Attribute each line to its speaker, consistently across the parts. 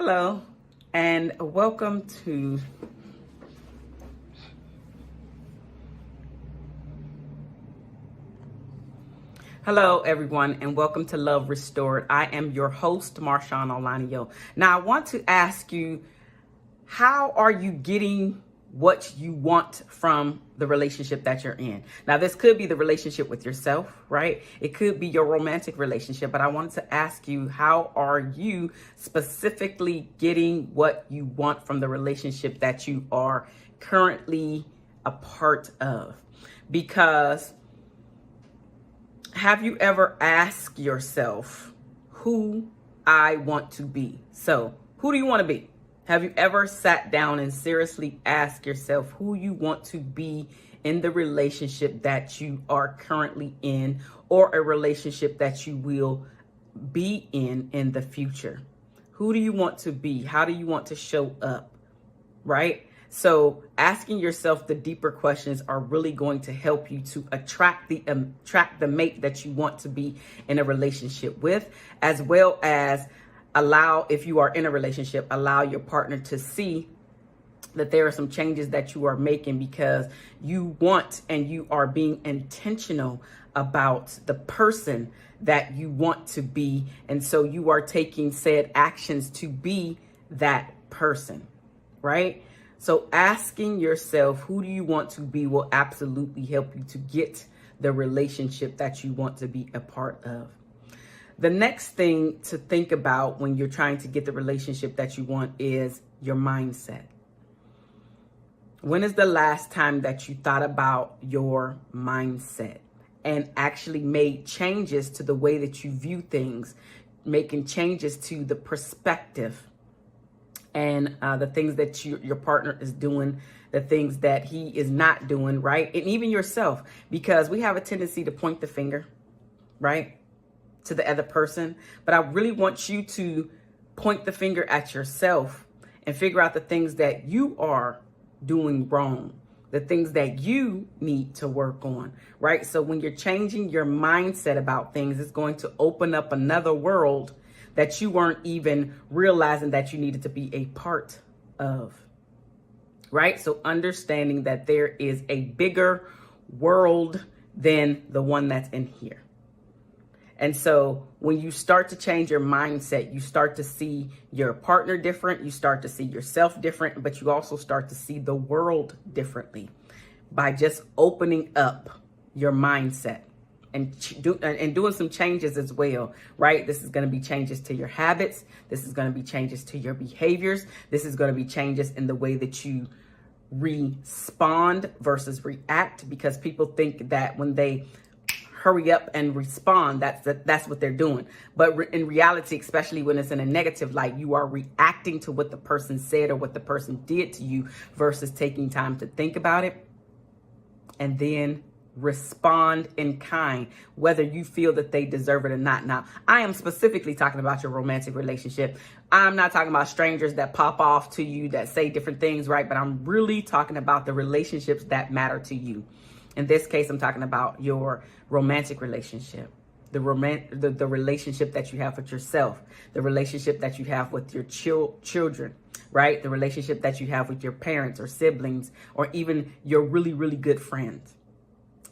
Speaker 1: Hello, and welcome to Hello, everyone, and welcome to Love Restored. I am your host, Marshuan. Now, I want to ask you, how are you getting what you want from the relationship that you're in? Now, this could be the relationship with yourself, right? It could be your romantic relationship, but I wanted to ask you, how are you specifically getting what you want from the relationship that you are currently a part of? Because have you ever asked yourself who I want to be? So, who do you want to be? Have you ever sat down and seriously asked yourself who you want to be in the relationship that you are currently in, or a relationship that you will be in the future? Who do you want to be? How do you want to show up? Right? So asking yourself the deeper questions are really going to help you to attract the mate that you want to be in a relationship with, as well as allow, if you are in a relationship, allow your partner to see that there are some changes that you are making because you want and you are being intentional about the person that you want to be. And so you are taking said actions to be that person, right? So asking yourself, who do you want to be, will absolutely help you to get the relationship that you want to be a part of. The next thing to think about when you're trying to get the relationship that you want is your mindset. When is the last time that you thought about your mindset and actually made changes to the way that you view things, making changes to the perspective and the things that your partner is doing, the things that he is not doing, right? And even yourself, because we have a tendency to point the finger, right, to the other person. But I really want you to point the finger at yourself and figure out the things that you are doing wrong, the things that you need to work on, right? So when you're changing your mindset about things, it's going to open up another world that you weren't even realizing that you needed to be a part of, right? So understanding that there is a bigger world than the one that's in here. And so when you start to change your mindset, you start to see your partner different, you start to see yourself different, but you also start to see the world differently by just opening up your mindset. And doing some changes as well, right? This is going to be changes to your habits. This is going to be changes to your behaviors. This is going to be changes in the way that you respond versus react, because people think that when they hurry up and respond, that's what they're doing. But in reality, especially when it's in a negative light, you are reacting to what the person said or what the person did to you versus taking time to think about it and then respond in kind, whether you feel that they deserve it or not. Now, I am specifically talking about your romantic relationship. I'm not talking about strangers that pop off to you that say different things, right? But I'm really talking about the relationships that matter to you. In this case, I'm talking about your romantic relationship, the relationship that you have with yourself, the relationship that you have with your children, right? The relationship that you have with your parents or siblings, or even your really, really good friends.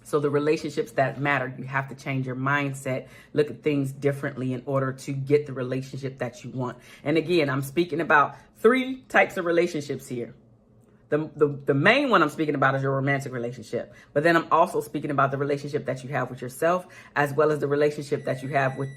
Speaker 1: So the relationships that matter, you have to change your mindset, look at things differently in order to get the relationship that you want. And again, I'm speaking about 3 types of relationships here. The main one I'm speaking about is your romantic relationship. But then I'm also speaking about the relationship that you have with yourself, as well as the relationship that you have with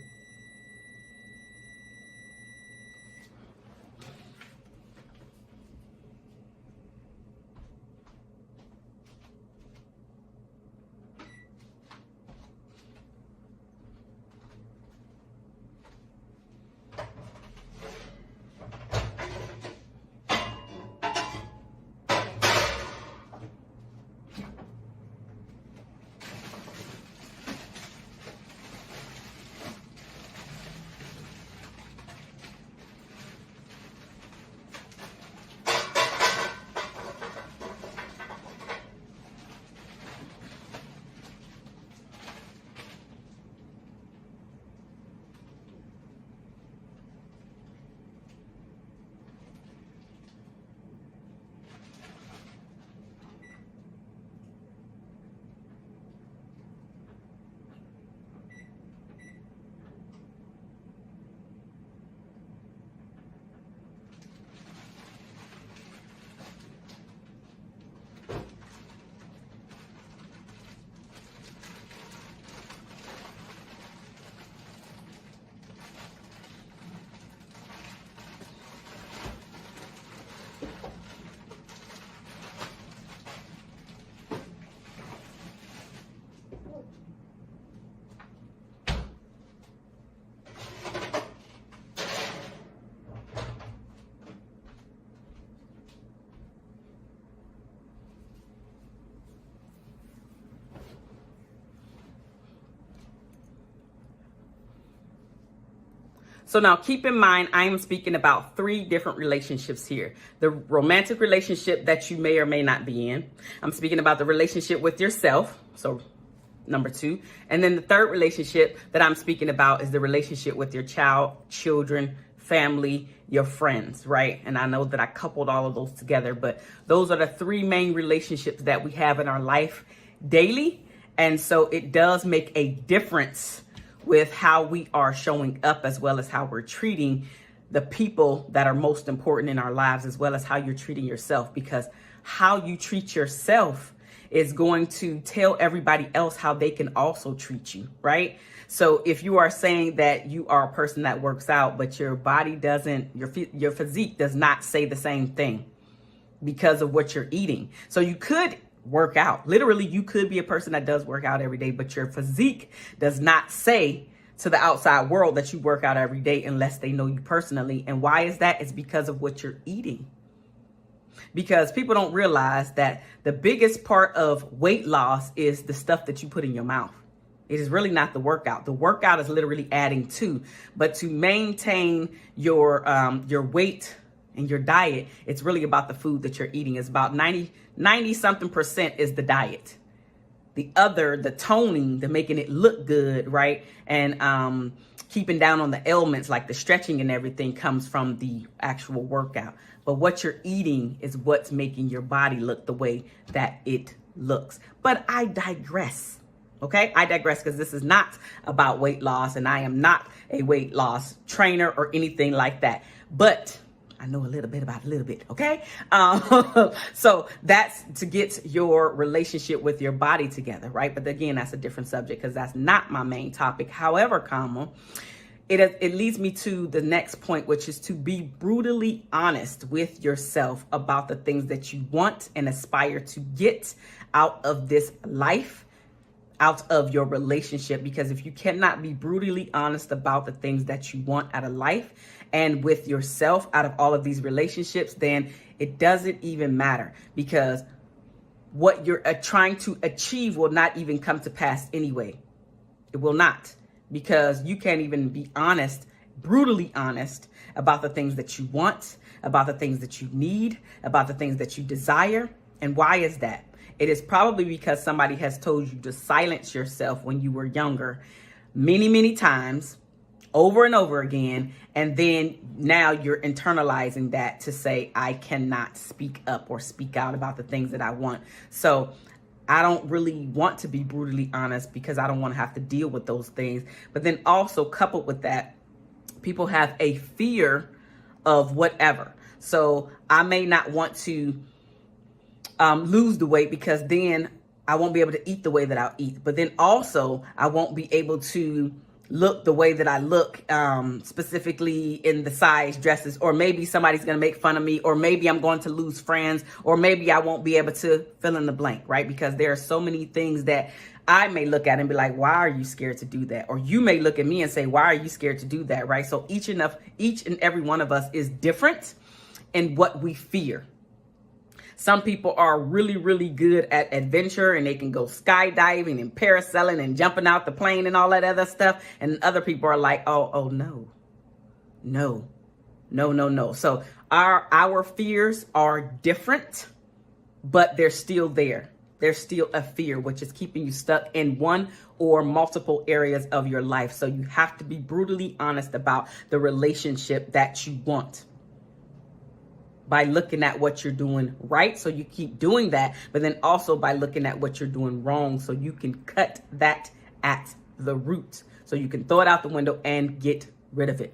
Speaker 1: So now keep in mind, I am speaking about 3 different relationships here. The romantic relationship that you may or may not be in. I'm speaking about the relationship with yourself. So number 2. And then the third relationship that I'm speaking about is the relationship with your child, children, family, your friends, right? And I know that I coupled all of those together, but those are the 3 main relationships that we have in our life daily. And so it does make a difference with how we are showing up, as well as how we're treating the people that are most important in our lives, as well as how you're treating yourself, because how you treat yourself is going to tell everybody else how they can also treat you, right? So if you are saying that you are a person that works out, but your body doesn't, your physique does not say the same thing because of what you're eating. So you could work out. Literally, you could be a person that does work out every day, but your physique does not say to the outside world that you work out every day unless they know you personally. And why is that? It's because of what you're eating. Because people don't realize that the biggest part of weight loss is the stuff that you put in your mouth. It is really not the workout. The workout is literally adding to, but to maintain your weight and your diet, it's really about the food that you're eating. It's about 90 something percent is the diet. The other, the toning, the making it look good, right? And keeping down on the ailments like the stretching and everything comes from the actual workout. But what you're eating is what's making your body look the way that it looks. But I digress. Okay, I digress, because this is not about weight loss, and I am not a weight loss trainer or anything like that. But I know a little bit about a little bit, okay? So that's to get your relationship with your body together, right? But again, that's a different subject because that's not my main topic. However, it leads me to the next point, which is to be brutally honest with yourself about the things that you want and aspire to get out of this life, out of your relationship. Because if you cannot be brutally honest about the things that you want out of life and with yourself out of all of these relationships, then it doesn't even matter, because what you're trying to achieve will not even come to pass anyway. It will not, because you can't even be honest, brutally honest about the things that you want, about the things that you need, about the things that you desire. And why is that? It is probably because somebody has told you to silence yourself when you were younger many, many times, over and over again. And then now you're internalizing that to say, I cannot speak up or speak out about the things that I want. So I don't really want to be brutally honest because I don't want to have to deal with those things. But then also coupled with that, people have a fear of whatever. So I may not want to lose the weight because then I won't be able to eat the way that I'll eat. But then also I won't be able to look the way that I look, specifically in the size dresses, or maybe somebody's going to make fun of me, or maybe I'm going to lose friends, or maybe I won't be able to fill in the blank, right? Because there are so many things that I may look at and be like, why are you scared to do that? Or you may look at me and say, why are you scared to do that, right? So each and every one of us is different in what we fear. Some people are really, really good at adventure and they can go skydiving and parasailing and jumping out the plane and all that other stuff. And other people are like, oh, no. So our fears are different, but they're still there. There's still a fear, which is keeping you stuck in one or multiple areas of your life. So you have to be brutally honest about the relationship that you want, by looking at what you're doing right, so you keep doing that, but then also by looking at what you're doing wrong, so you can cut that at the root, so you can throw it out the window and get rid of it.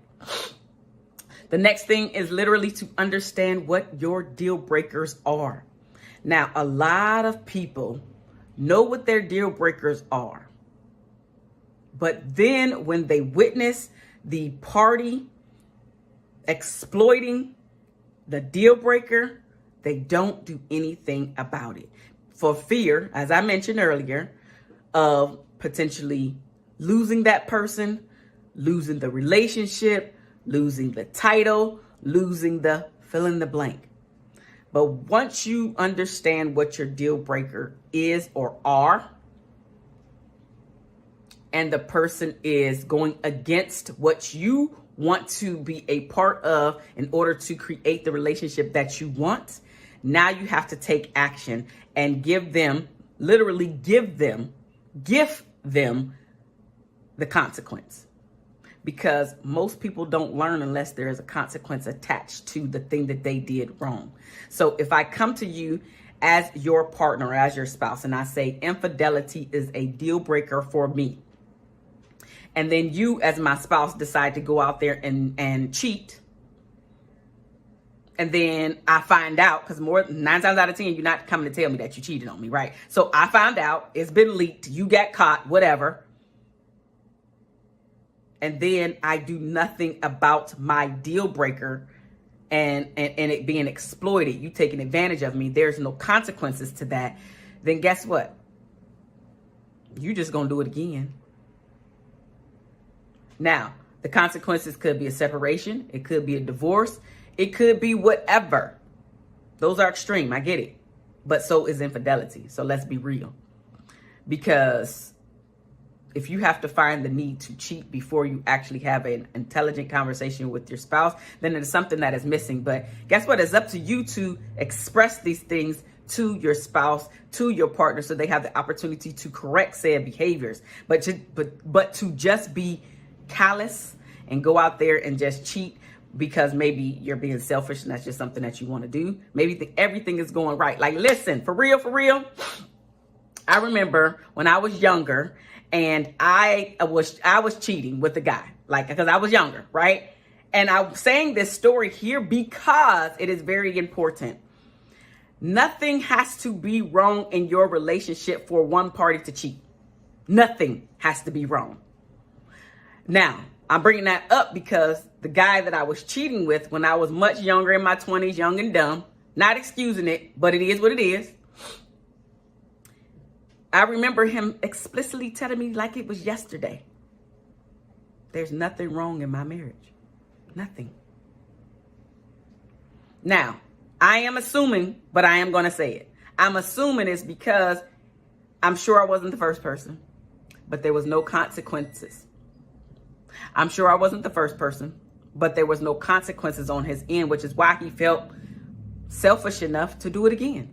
Speaker 1: The next thing is literally to understand what your deal breakers are. Now, a lot of people know what their deal breakers are, but then when they witness the party exploiting the deal breaker, they don't do anything about it for fear, as I mentioned earlier, of potentially losing that person, losing the relationship, losing the title, losing the fill in the blank. But once you understand what your deal breaker is or are, and the person is going against what you want to be a part of in order to create the relationship that you want, now you have to take action and give them, literally gift them the consequence. Because most people don't learn unless there is a consequence attached to the thing that they did wrong. So if I come to you as your partner, as your spouse, and I say infidelity is a deal breaker for me, and then you as my spouse decide to go out there and cheat, and then I find out, because 9 times out of 10, you're not coming to tell me that you cheated on me, right? So I found out, it's been leaked, you got caught, whatever. And then I do nothing about my deal breaker and it being exploited, you taking advantage of me, there's no consequences to that, then guess what? You just gonna do it again. Now, the consequences could be a separation, it could be a divorce, it could be whatever. Those are extreme, I get it. But so is infidelity. So let's be real. Because if you have to find the need to cheat before you actually have an intelligent conversation with your spouse, then it is something that is missing. But guess what? It's up to you to express these things to your spouse, to your partner, so they have the opportunity to correct said behaviors. But to just be callous and go out there and just cheat because maybe you're being selfish and that's just something that you want to do. Maybe everything is going right. Like, listen, for real. I remember when I was younger and I was cheating with a guy, like, because I was younger, right? And I'm saying this story here because it is very important. Nothing has to be wrong in your relationship for one party to cheat. Nothing has to be wrong. Now, I'm bringing that up because the guy that I was cheating with when I was much younger, in my 20s, young and dumb, not excusing it, but it is what it is. I remember him explicitly telling me like it was yesterday, there's nothing wrong in my marriage. Nothing. Now, I am assuming, but I am going to say it. I'm assuming it's because I'm sure I wasn't the first person, but there was no consequences. I'm sure I wasn't the first person, but there was no consequences on his end, which is why he felt selfish enough to do it again.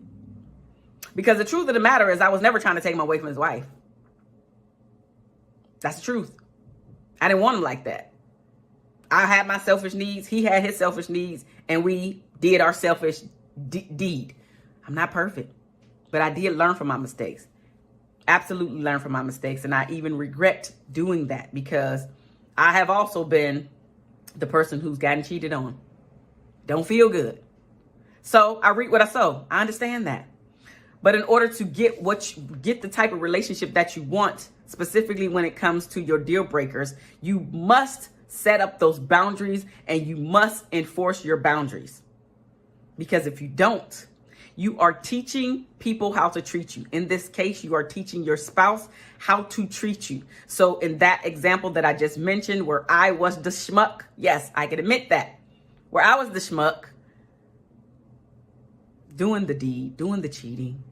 Speaker 1: Because the truth of the matter is I was never trying to take him away from his wife. That's the truth. I didn't want him like that. I had my selfish needs. He had his selfish needs, and we did our selfish deed. I'm not perfect, but I did learn from my mistakes. Absolutely learn from my mistakes. And I even regret doing that because I have also been the person who's gotten cheated on. Don't feel good. So I reap what I sow. I understand that. But in order to get the type of relationship that you want, specifically when it comes to your deal breakers, you must set up those boundaries and you must enforce your boundaries. Because if you don't, you are teaching people how to treat you. In this case, you are teaching your spouse how to treat you. So in that example that I just mentioned, where I was the schmuck, yes, I can admit that. Where I was the schmuck, doing the deed, doing the cheating,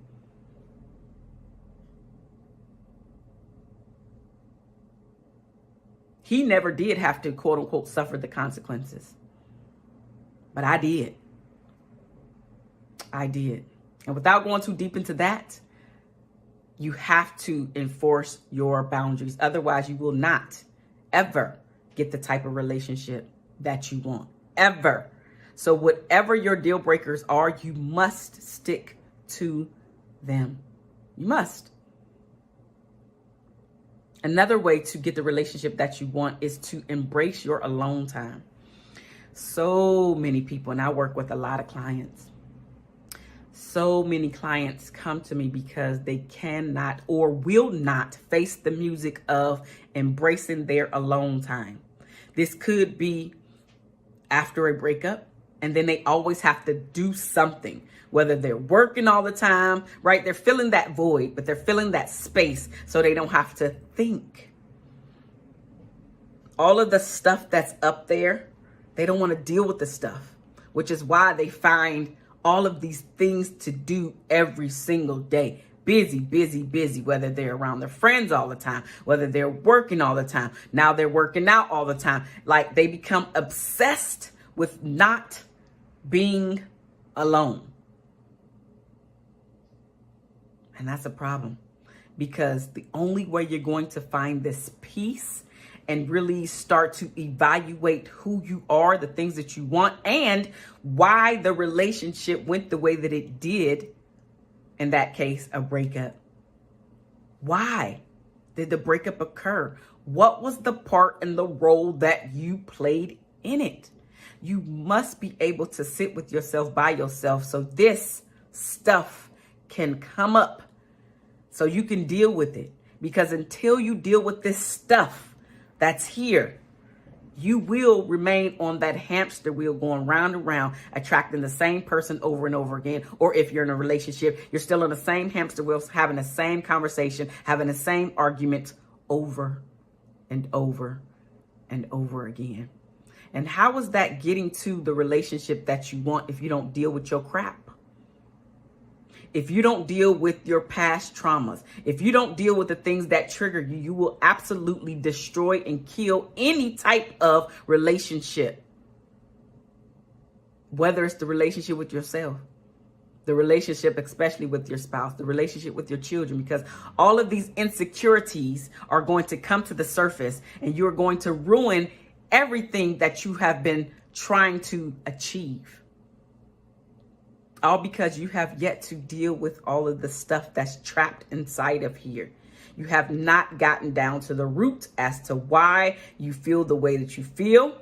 Speaker 1: he never did have to, quote unquote, suffer the consequences. But I did. I did. And without going too deep into that, you have to enforce your boundaries. Otherwise, you will not ever get the type of relationship that you want. Ever. So whatever your deal breakers are, you must stick to them. You must. Another way to get the relationship that you want is to embrace your alone time. So many people, and I work with a lot of clients. So many clients come to me because they cannot or will not face the music of embracing their alone time. This could be after a breakup, and then they always have to do something, whether they're working all the time, right? They're filling that void, but they're filling that space so they don't have to think. All of the stuff that's up there, they don't want to deal with the stuff, which is why they find all of these things to do every single day. busy, busy, busy, whether they're around their friends all the time, whether they're working all the time. Now they're working out all the time. Like they become obsessed with not being alone. And that's a problem, because the only way you're going to find this peace and really start to evaluate who you are, the things that you want, and why the relationship went the way that it did, in that case, a breakup. Why did the breakup occur? What was the part and the role that you played in it? You must be able to sit with yourself by yourself so this stuff can come up, so you can deal with it. Because until you deal with this stuff that's here, you will remain on that hamster wheel going round and round, attracting the same person over and over again. Or if you're in a relationship, you're still on the same hamster wheel, having the same conversation, having the same argument over and over and over again. And how is that getting to the relationship that you want if you don't deal with your crap? If you don't deal with your past traumas, if you don't deal with the things that trigger you, you will absolutely destroy and kill any type of relationship. Whether it's the relationship with yourself, the relationship especially with your spouse, the relationship with your children, because all of these insecurities are going to come to the surface and you're going to ruin everything that you have been trying to achieve. All because you have yet to deal with all of the stuff that's trapped inside of here. You have not gotten down to the root as to why you feel the way that you feel,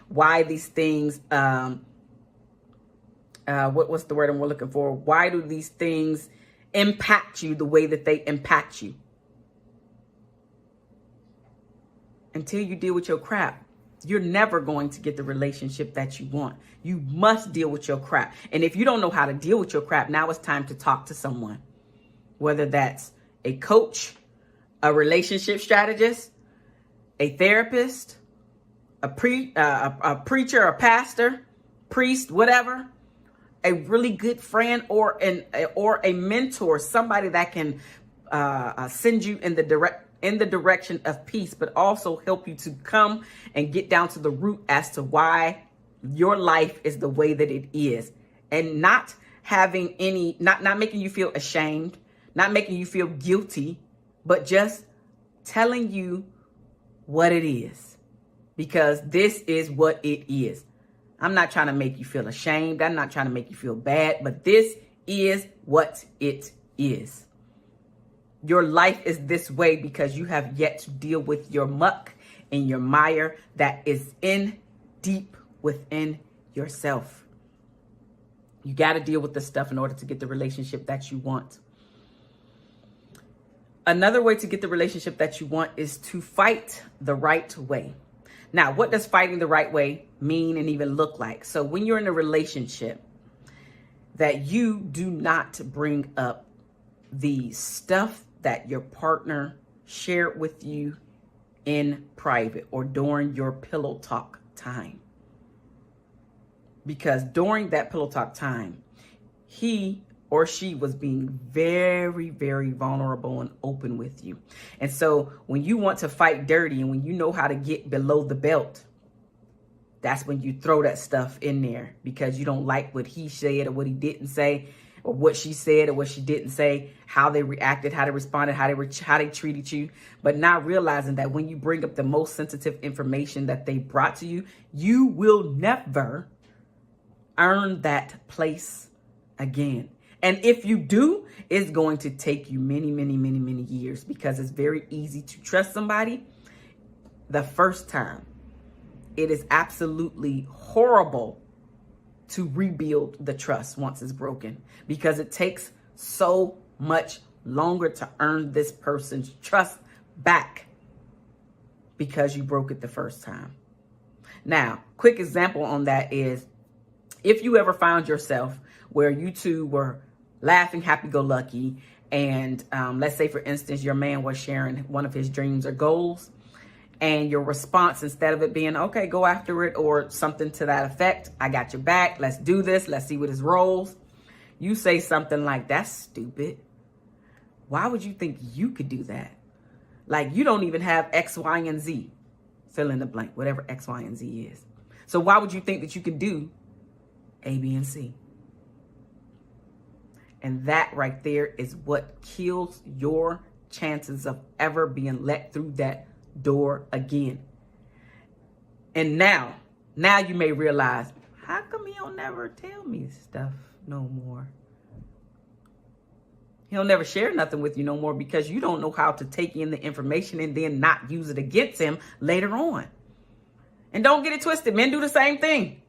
Speaker 1: why these things, what's the word I'm looking for? Why do these things impact you the way that they impact you? Until you deal with your crap, you're never going to get the relationship that you want. You must deal with your crap. And if you don't know how to deal with your crap, now it's time to talk to someone. Whether that's a coach, a relationship strategist, a therapist, a preacher, a pastor, priest, whatever, a really good friend or a mentor, somebody that can send you in the direction of peace, but also help you to come and get down to the root as to why your life is the way that it is, and not having not making you feel ashamed, not making you feel guilty, but just telling you what it is, because this is what it is. I'm not trying to make you feel ashamed. I'm not trying to make you feel bad, but this is what it is. Your life is this way because you have yet to deal with your muck and your mire that is in deep within yourself. You got to deal with this stuff in order to get the relationship that you want. Another way to get the relationship that you want is to fight the right way. Now, what does fighting the right way mean and even look like? So when you're in a relationship, that you do not bring up the stuff that your partner shared with you in private or during your pillow talk time. Because during that pillow talk time, he or she was being very, very vulnerable and open with you. And so when you want to fight dirty and when you know how to get below the belt, that's when you throw that stuff in there because you don't like what he said or what he didn't say, or what she said or what she didn't say, how they reacted, how they responded, how they treated you, but not realizing that when you bring up the most sensitive information that they brought to you, you will never earn that place again. And if you do, it's going to take you many, many, many, many years, because it's very easy to trust somebody the first time. It is absolutely horrible to rebuild the trust once it's broken, because it takes so much longer to earn this person's trust back because you broke it the first time. Now, quick example on that is if you ever found yourself where you two were laughing happy-go-lucky, and let's say, for instance, your man was sharing one of his dreams or goals, and your response, instead of it being, okay, go after it, or something to that effect, I got your back, let's do this, let's see what his rolls, you say something like, that's stupid. Why would you think you could do that? Like, you don't even have X, Y, and Z. Fill in the blank, whatever X, Y, and Z is. So why would you think that you could do A, B, and C? And that right there is what kills your chances of ever being let through that door again. And now you may realize, how come he'll never tell me stuff no more? He'll never share nothing with you no more because you don't know how to take in the information and then not use it against him later on. And don't get it twisted. Men do the same thing.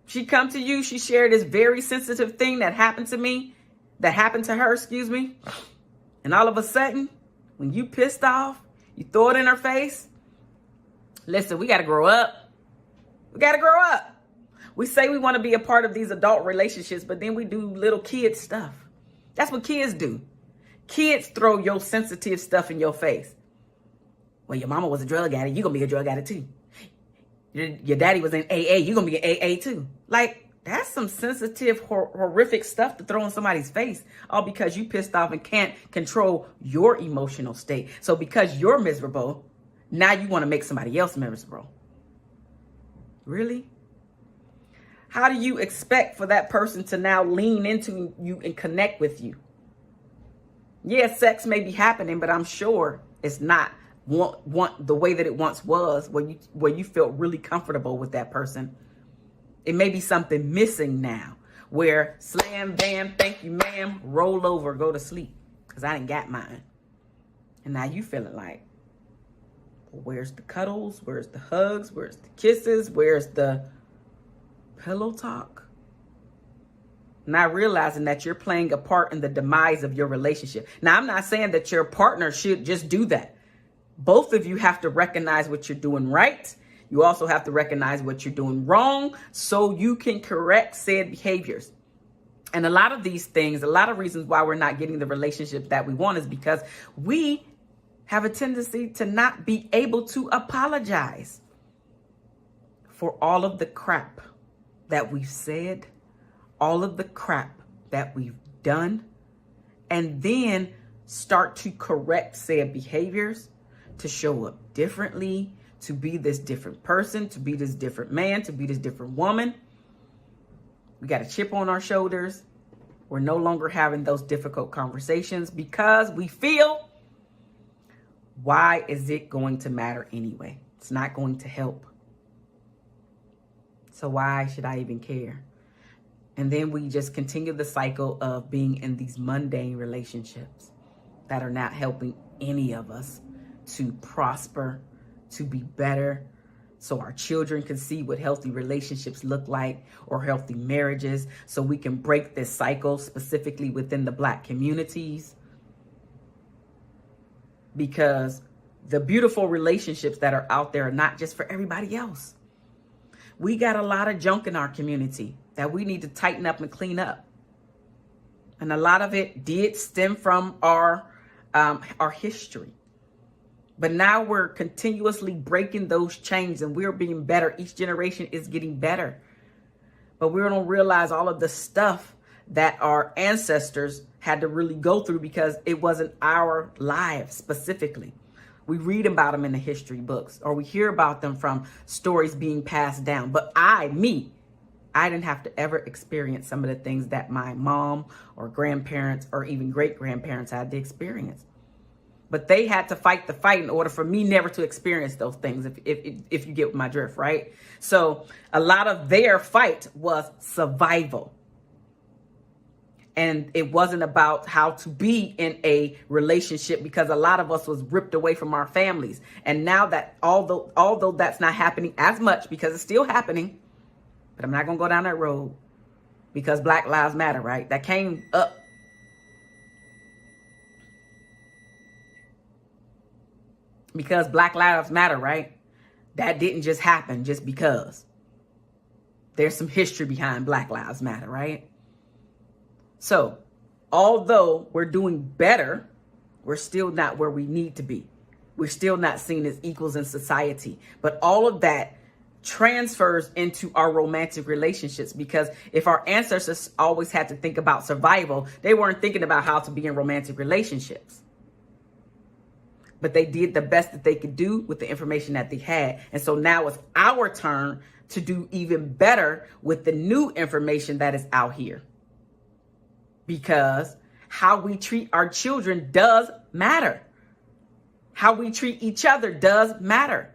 Speaker 1: She come to you. She shared this very sensitive thing that happened to me, that happened to her, excuse me. And all of a sudden, when you pissed off, you throw it in her face. Listen, we got to grow up. We got to grow up. We say we want to be a part of these adult relationships, but then we do little kid stuff. That's what kids do. Kids throw your sensitive stuff in your face. Well, your mama was a drug addict. You're going to be a drug addict too. Your daddy was in AA. You're going to be in AA too. Like, that's some sensitive, horrific stuff to throw in somebody's face. All because you pissed off and can't control your emotional state. So because you're miserable, now you want to make somebody else miserable. Really? How do you expect for that person to now lean into you and connect with you? Yeah, sex may be happening, but I'm sure it's not want the way that it once was, where you felt really comfortable with that person. It may be something missing now, where slam, bam, thank you, ma'am, roll over, go to sleep, because I didn't got mine. And now you feeling like, well, where's the cuddles? Where's the hugs? Where's the kisses? Where's the pillow talk? Not realizing that you're playing a part in the demise of your relationship. Now, I'm not saying that your partner should just do that. Both of you have to recognize what you're doing right. You also have to recognize what you're doing wrong so you can correct said behaviors. And a lot of these things, a lot of reasons why we're not getting the relationship that we want is because we have a tendency to not be able to apologize for all of the crap that we've said, all of the crap that we've done, and then start to correct said behaviors, to show up differently, to be this different person, to be this different man, to be this different woman. We got a chip on our shoulders. We're no longer having those difficult conversations because we feel, why is it going to matter anyway? It's not going to help. So why should I even care? And then we just continue the cycle of being in these mundane relationships that are not helping any of us to prosper, to be better, so our children can see what healthy relationships look like, or healthy marriages, so we can break this cycle specifically within the Black communities. Because the beautiful relationships that are out there are not just for everybody else. We got a lot of junk in our community that we need to tighten up and clean up. And a lot of it did stem from our history. But now we're continuously breaking those chains and we're being better. Each generation is getting better. But we don't realize all of the stuff that our ancestors had to really go through because it wasn't our lives specifically. We read about them in the history books, or we hear about them from stories being passed down. But I didn't have to ever experience some of the things that my mom or grandparents or even great grandparents had to experience. But they had to fight the fight in order for me never to experience those things, if you get my drift, right? So a lot of their fight was survival. And it wasn't about how to be in a relationship, because a lot of us was ripped away from our families. And now that although that's not happening as much, because it's still happening, but I'm not going to go down that road because Black Lives Matter, right? That came up. Because Black Lives Matter, right? That didn't just happen just because. There's some history behind Black Lives Matter, right? So, although we're doing better, we're still not where we need to be. We're still not seen as equals in society. But all of that transfers into our romantic relationships, because if our ancestors always had to think about survival, they weren't thinking about how to be in romantic relationships. But they did the best that they could do with the information that they had. And so now it's our turn to do even better with the new information that is out here. Because how we treat our children does matter. How we treat each other does matter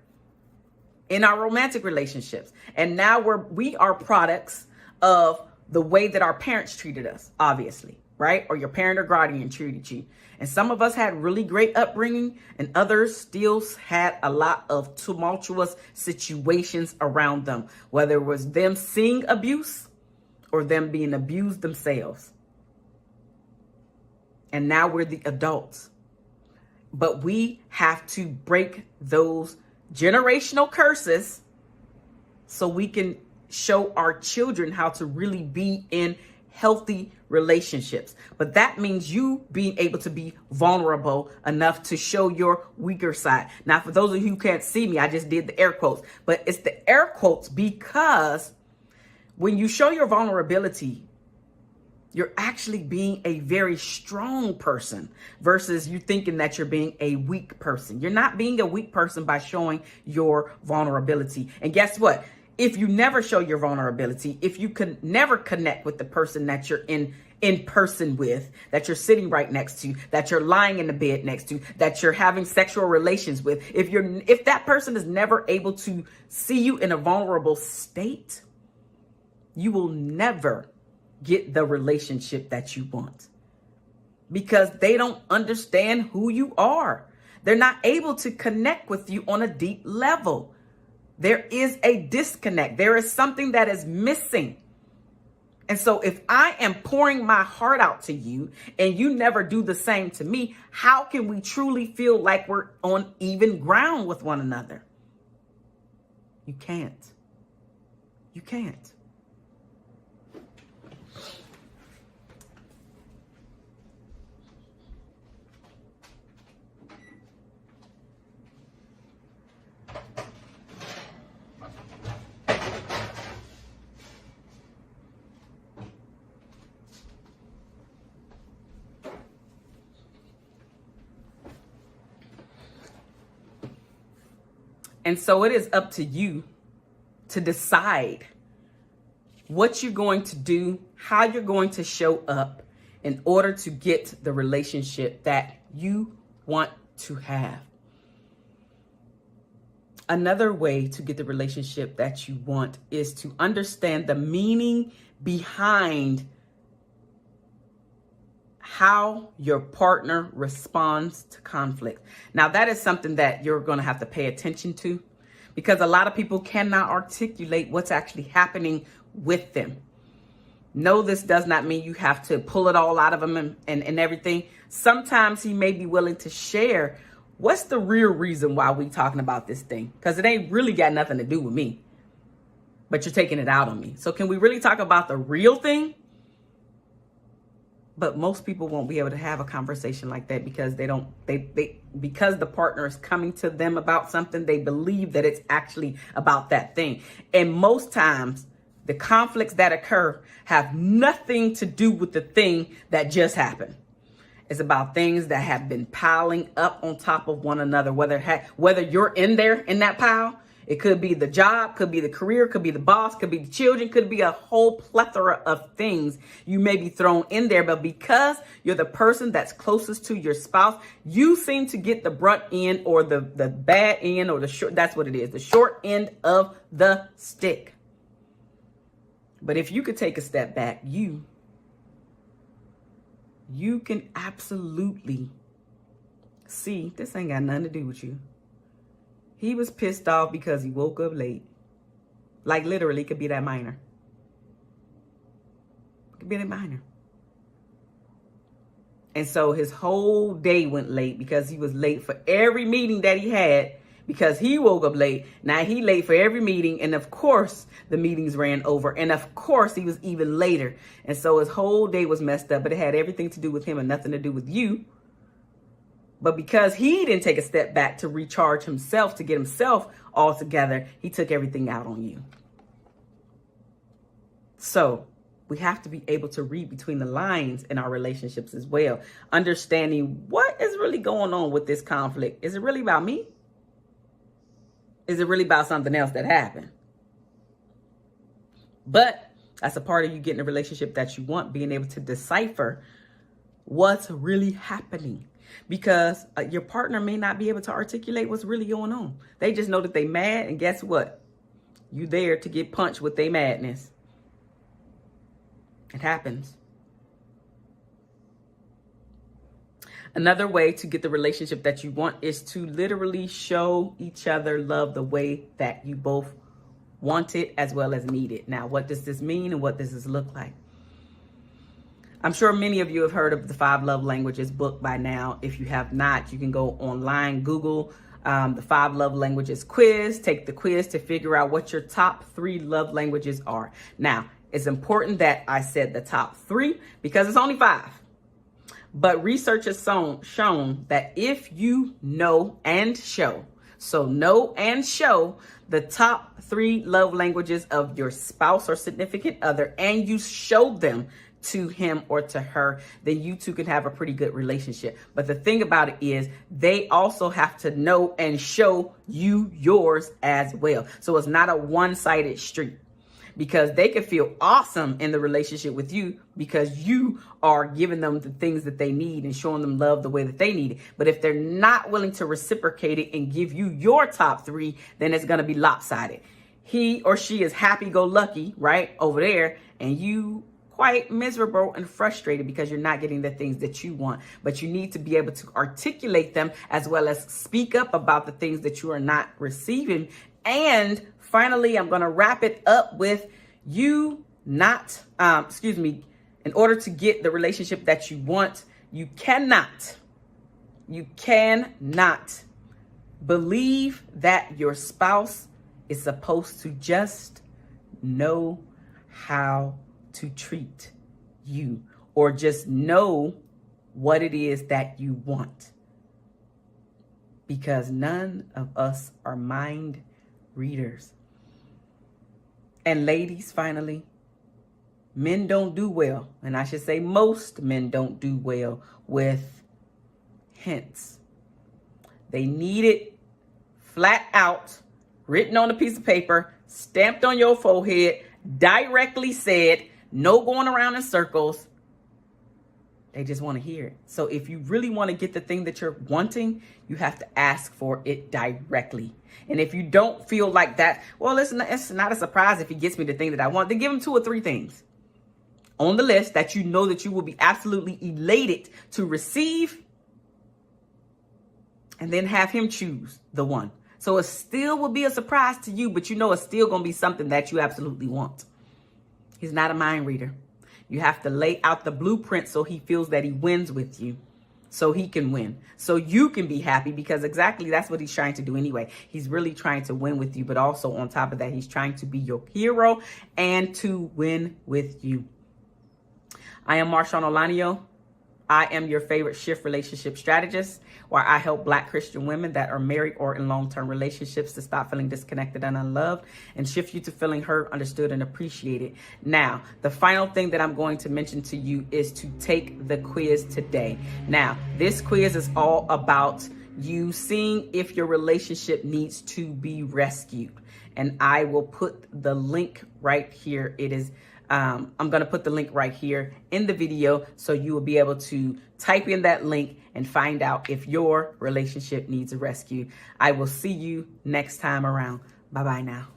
Speaker 1: in our romantic relationships. And now we are products of the way that our parents treated us, obviously, right? Or your parent or guardian treated you. And some of us had really great upbringing, and others still had a lot of tumultuous situations around them, whether it was them seeing abuse or them being abused themselves. And now we're the adults. But we have to break those generational curses so we can show our children how to really be in healthy relationships. But that means you being able to be vulnerable enough to show your weaker side. Now, for those of you who can't see me, I just did the air quotes, but it's the air quotes because when you show your vulnerability, you're actually being a very strong person versus you thinking that you're being a weak person. You're not being a weak person by showing your vulnerability. And guess what? If you never show your vulnerability, if you can never connect with the person that you're in person with, that you're sitting right next to, that you're lying in the bed next to, that you're having sexual relations with, if that person is never able to see you in a vulnerable state, you will never get the relationship that you want, because they don't understand who you are. They're not able to connect with you on a deep level. There is a disconnect. There is something that is missing. And so if I am pouring my heart out to you and you never do the same to me, how can we truly feel like we're on even ground with one another? You can't. You can't. And so it is up to you to decide what you're going to do, how you're going to show up in order to get the relationship that you want to have. Another way to get the relationship that you want is to understand the meaning behind how your partner responds to conflict. Now, that is something that you're going to have to pay attention to, because a lot of people cannot articulate what's actually happening with them. No, this does not mean you have to pull it all out of him and everything. Sometimes he may be willing to share what's the real reason why we talking about this thing, because it ain't really got nothing to do with me, but you're taking it out on me. So can we really talk about the real thing? But most people won't be able to have a conversation like that because because the partner is coming to them about something, they believe that it's actually about that thing. And most times the conflicts that occur have nothing to do with the thing that just happened. It's about things that have been piling up on top of one another, whether you're in there in that pile. It could be the job, could be the career, could be the boss, could be the children, could be a whole plethora of things you may be thrown in there. But because you're the person that's closest to your spouse, you seem to get the brunt end or the bad end or the short, that's what it is, the short end of the stick. But if you could take a step back, you can absolutely see this ain't got nothing to do with you. He was pissed off because he woke up late. Like literally, it could be that minor. It could be that minor. And so his whole day went late because he was late for every meeting that he had because he woke up late. Now he late for every meeting. And of course, the meetings ran over. And of course, he was even later. And so his whole day was messed up. But it had everything to do with him and nothing to do with you. But because he didn't take a step back to recharge himself, to get himself all together, he took everything out on you. So we have to be able to read between the lines in our relationships as well. Understanding what is really going on with this conflict. Is it really about me? Is it really about something else that happened? But that's a part of you getting a relationship that you want, being able to decipher what's really happening. Because your partner may not be able to articulate what's really going on. They just know that they mad, and guess what? You there to get punched with their madness. It happens. Another way to get the relationship that you want is to literally show each other love the way that you both want it as well as need it. Now, what does this mean and what does this look like? I'm sure many of you have heard of the 5 Love Languages book by now. If you have not, you can go online, Google the 5 Love Languages quiz, take the quiz to figure out what your top 3 love languages are. Now, it's important that I said the top 3 because it's only 5. But research has shown that if you know and show, so know and show the top 3 love languages of your spouse or significant other, and you show them to him or to her, then you two can have a pretty good relationship. But the thing about it is they also have to know and show you yours as well. So it's not a one-sided street, because they can feel awesome in the relationship with you because you are giving them the things that they need and showing them love the way that they need it. But if they're not willing to reciprocate it and give you your top 3, then it's going to be lopsided. He or she is happy-go-lucky, right, over there, and you quite miserable and frustrated because you're not getting the things that you want. But you need to be able to articulate them as well as speak up about the things that you are not receiving. And finally, I'm going to wrap it up with you not, in order to get the relationship that you want, you cannot believe that your spouse is supposed to just know how to treat you or just know what it is that you want. Because none of us are mind readers. And ladies, finally, men don't do well, and I should say most men don't do well with hints. They need it flat out, written on a piece of paper, stamped on your forehead, directly said, no going around in circles. They just want to hear it. So if you really want to get the thing that you're wanting, you have to ask for it directly. And if you don't feel like that, well, it's not a surprise if he gets me the thing that I want, then give him 2 or 3 things on the list that you know that you will be absolutely elated to receive, and then have him choose the one. So it still will be a surprise to you, but you know it's still going to be something that you absolutely want. He's not a mind reader. You have to lay out the blueprint so he feels that he wins with you, so he can win, so you can be happy, because exactly that's what he's trying to do anyway. He's really trying to win with you, but also on top of that, he's trying to be your hero and to win with you. I am Marshuan Olanio. I am your favorite shift relationship strategist, where I help Black Christian women that are married or in long-term relationships to stop feeling disconnected and unloved and shift you to feeling heard, understood, and appreciated. Now, the final thing that I'm going to mention to you is to take the quiz today. Now, this quiz is all about you seeing if your relationship needs to be rescued. And I will put the link right here. It is I'm going to put the link right here in the video, so you will be able to type in that link and find out if your relationship needs a rescue. I will see you next time around. Bye-bye now.